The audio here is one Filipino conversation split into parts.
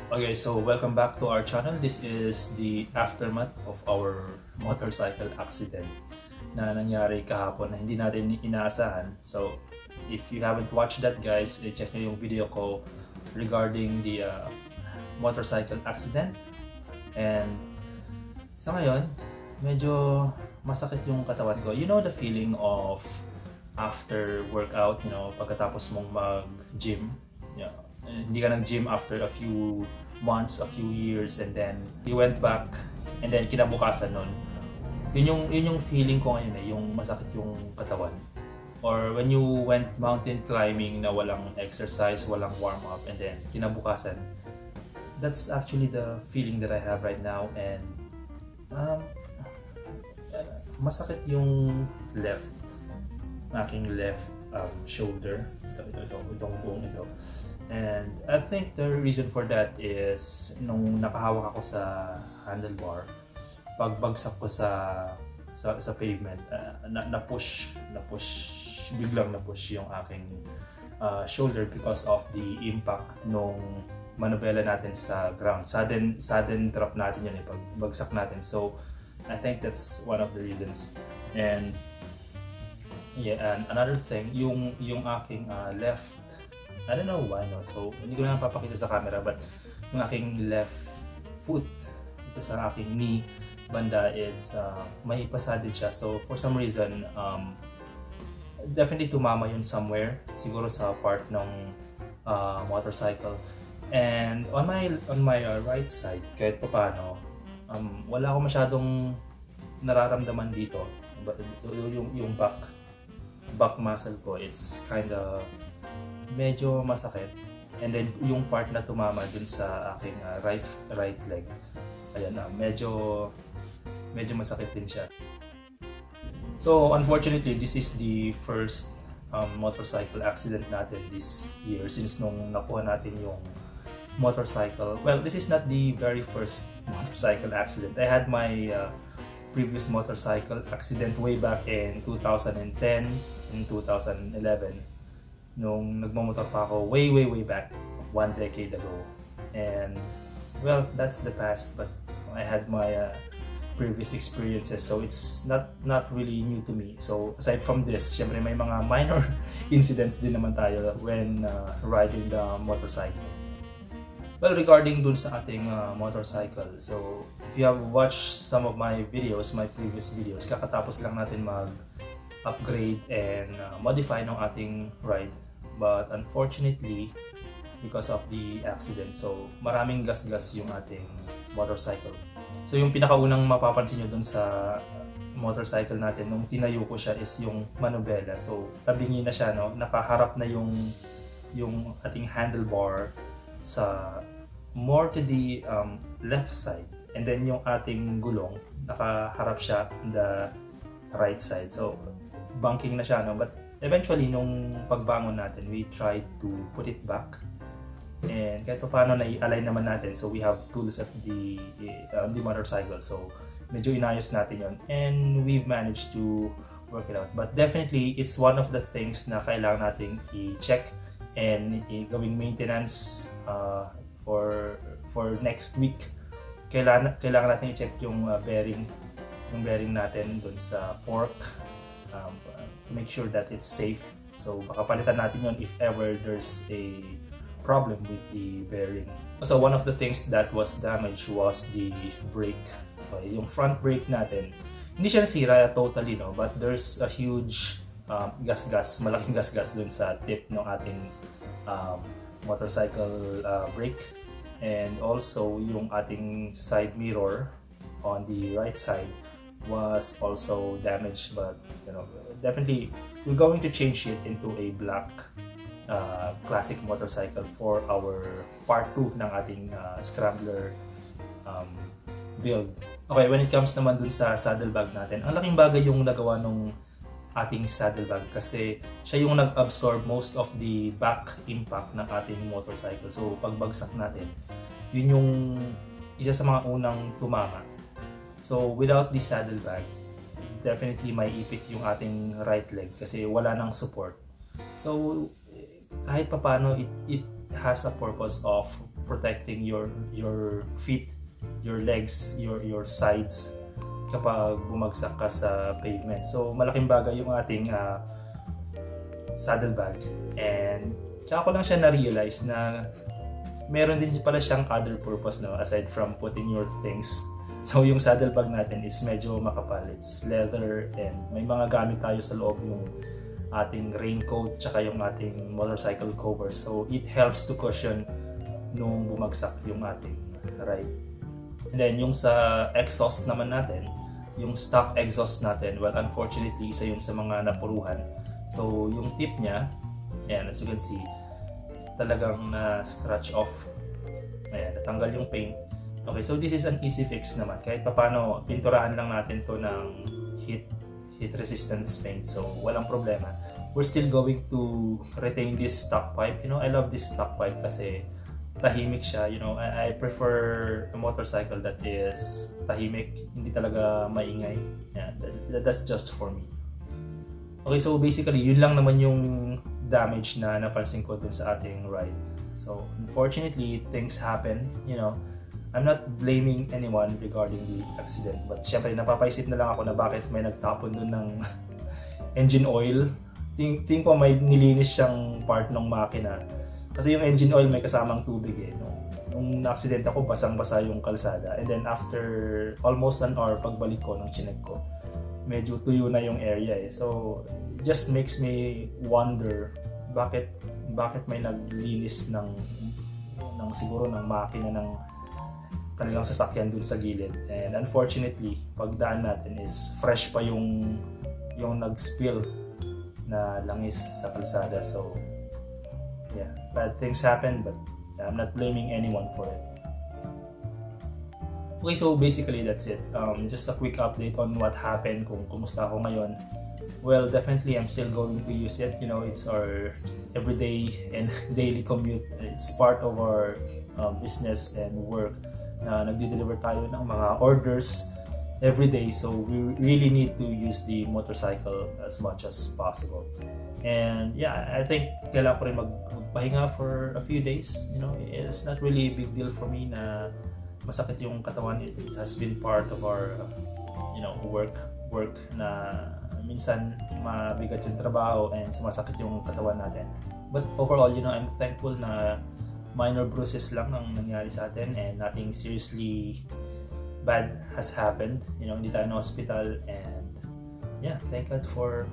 Okay, so welcome back to our channel. This is the aftermath of our motorcycle accident na nangyari kahapon na hindi natin inaasahan. So, if you haven't watched that guys, check nyo yung video ko regarding the motorcycle accident. And sa ngayon, medyo masakit yung katawan ko. You know the feeling of after workout, pagkatapos mong mag-gym, hindi ka nag-gym after a few months, a few years, and then you went back, and then kinabukasan nun, yun yung feeling ko ngayon yung masakit yung katawan. Or when you went mountain climbing na walang exercise, walang warm up, and then kinabukasan, that's actually the feeling that I have right now. And masakit yung aking left shoulder, itong buong ito. And I think the reason for that is nung nakahawak ako sa handlebar, pagbagsak ko sa pavement, biglang na-push yung aking shoulder because of the impact nung manubela natin sa ground. Sudden drop natin yun pagbagsak natin. So I think that's one of the reasons. And yeah, and another thing, yung aking left, I don't know why, no? So, hindi ko na napapakita sa camera, but yung aking left foot, ito sa aking knee, banda is may pasada siya. So, for some reason, definitely tumama yun somewhere, siguro sa part ng motorcycle. And on my right side, kahit pa paano, wala ako masyadong nararamdaman dito. But yung back muscle ko, it's kind of medyo masakit. And then yung part na tumama dun sa aking right leg, ayan na, medyo masakit din siya. So unfortunately, this is the first motorcycle accident natin this year since nung nakuha natin yung motorcycle. Well, this is not the very first motorcycle accident. I had my previous motorcycle accident way back in 2010 and 2011. Nung nagmamotor pa ako way back, 1 decade ago. And well, that's the past, but I had my previous experiences, so it's not really new to me. So aside from this, syempre may mga minor incidents din naman tayo when riding the motorcycle. Well, regarding dun sa ating motorcycle, so if you have watched some of my videos, my previous videos, kakatapos lang natin mag-upgrade and modify ng ating ride. But unfortunately, because of the accident, so maraming gas-gas yung ating motorcycle. So yung pinakaunang mapapansin nyo dun sa motorcycle natin, nung tinayo ko siya is yung manubela. So tabingi na siya, no? Nakaharap na yung ating handlebar sa more to the left side. And then yung ating gulong, nakaharap siya on the right side. So banking na siya, no? But eventually, nung pagbangon natin, we tried to put it back. And kahit pa paano na-align naman natin. So we have tools at the motorcycle. So medyo inayos natin yon, and we've managed to work it out. But definitely, it's one of the things na kailangan natin i-check and gawing maintenance for next week. Kailangan natin i-check yung bearing natin dun sa fork. To make sure that it's safe. So baka palitan natin yon if ever there's a problem with the bearing. So one of the things that was damaged was the brake. Okay, yung front brake natin, hindi siya nasira totally, no, but there's a huge malaking gas dun sa tip ng ating motorcycle brake. And also yung ating side mirror on the right side was also damaged, but definitely we're going to change it into a black classic motorcycle for our part 2 ng ating Scrambler build. Okay, when it comes naman dun sa saddlebag natin, ang laking bagay yung nagawa nung ating saddlebag kasi siya yung nag-absorb most of the back impact ng ating motorcycle. So pagbagsak natin, yun yung isa sa mga unang tumama. So without the saddlebag, definitely may ipit yung ating right leg kasi wala nang support. So kahit papaano, it has a purpose of protecting your feet, your legs, your sides kapag bumagsak ka sa pavement. So malaking bagay yung ating saddlebag, and tsaka ko lang siya na-realize na meron din pala siyang other purpose, no, aside from putting your things. So yung saddlebag natin is medyo makapal, it's leather, and may mga gamit tayo sa loob, yung ating raincoat tsaka yung ating motorcycle cover, so it helps to cushion nung bumagsak yung ating ride. And then yung sa exhaust naman natin, yung stock exhaust natin, well, unfortunately isa yun sa mga napuruhan. So yung tip niya, ayan, as you can see, talagang na-scratch off. Ayan, natanggal yung paint. Okay, so this is an easy fix naman. Kahit papano, pinturahan lang natin to ng heat resistance paint. So walang problema. We're still going to retain this stock pipe. You know, I love this stock pipe kasi tahimik siya. You know, I prefer a motorcycle that is tahimik, hindi talaga maingay. Yeah, that's just for me. Okay, so basically, yun lang naman yung damage na napansin ko dun sa ating ride. So, unfortunately, things happen, you know. I'm not blaming anyone regarding the accident, but syempre, napapaisip na lang ako na bakit may nagtapon dun ng engine oil. Tingin ko may nilinis siyang part ng makina. Kasi yung engine oil may kasamang tubig eh. No? Nung na-accident ako, basang-basa yung kalsada. And then after almost an hour, pagbalik ko ng chinek ko, medyo tuyo na yung area eh. So, it just makes me wonder bakit may naglinis ng siguro ng makina ng kanilang sasakyan dun sa gilid. And unfortunately, pagdaan natin is fresh pa yung nag-spill na langis sa kalsada. So, yeah, bad things happen, but I'm not blaming anyone for it. Okay, so basically that's it. Just a quick update on what happened, kung kumusta ako ngayon. Well, definitely I'm still going to use it. You know, it's our everyday and daily commute. It's part of our business and work. Nagde-deliver tayo ng mga orders every day, so we really need to use the motorcycle as much as possible. And yeah, I think kailangan ko rin magpahinga for a few days. You know, it's not really a big deal for me na masakit yung katawan. It has been part of our you know, work na minsan mabigat yung trabaho and sumasakit yung katawan natin. But overall, you know, I'm thankful na minor bruises lang ang nangyari sa atin and nothing seriously bad has happened. You know, hindi tayo na hospital, and yeah, thank God for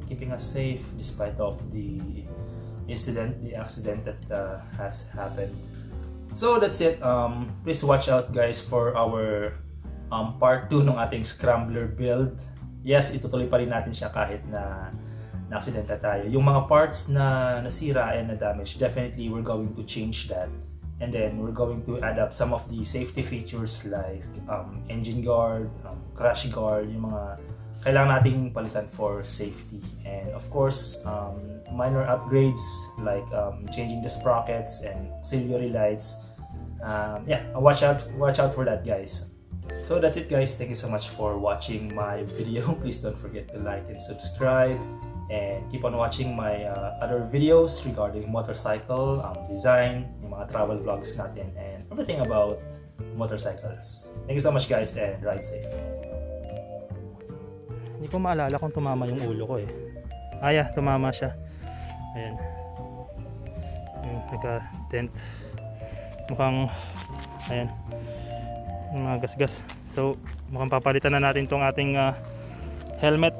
keeping us safe despite of the accident that has happened. So that's it. Please watch out guys for our part 2 ng ating Scrambler build. Yes, itutuloy pa rin natin siya kahit na na-aksidente tayo. Yung mga parts na nasira and na-damage, definitely we're going to change that. And then we're going to add up some of the safety features like engine guard, crash guard, yung mga kailangan nating palitan for safety. And of course, minor upgrades like changing the sprockets and auxiliary lights. Yeah, watch out for that guys. So that's it guys, thank you so much for watching my video. Please don't forget to like and subscribe, and keep on watching my other videos regarding motorcycle design, yung mga travel vlogs natin, and everything about motorcycles. Thank you so much guys, and ride safe. Hindi ko maalala kung tumama yung ulo ko eh. Yeah, tumama siya. Ayan. Nagka-dent. Mukhang, ayan, mga gasgas. So mukhang papalitan na natin tong ating helmet.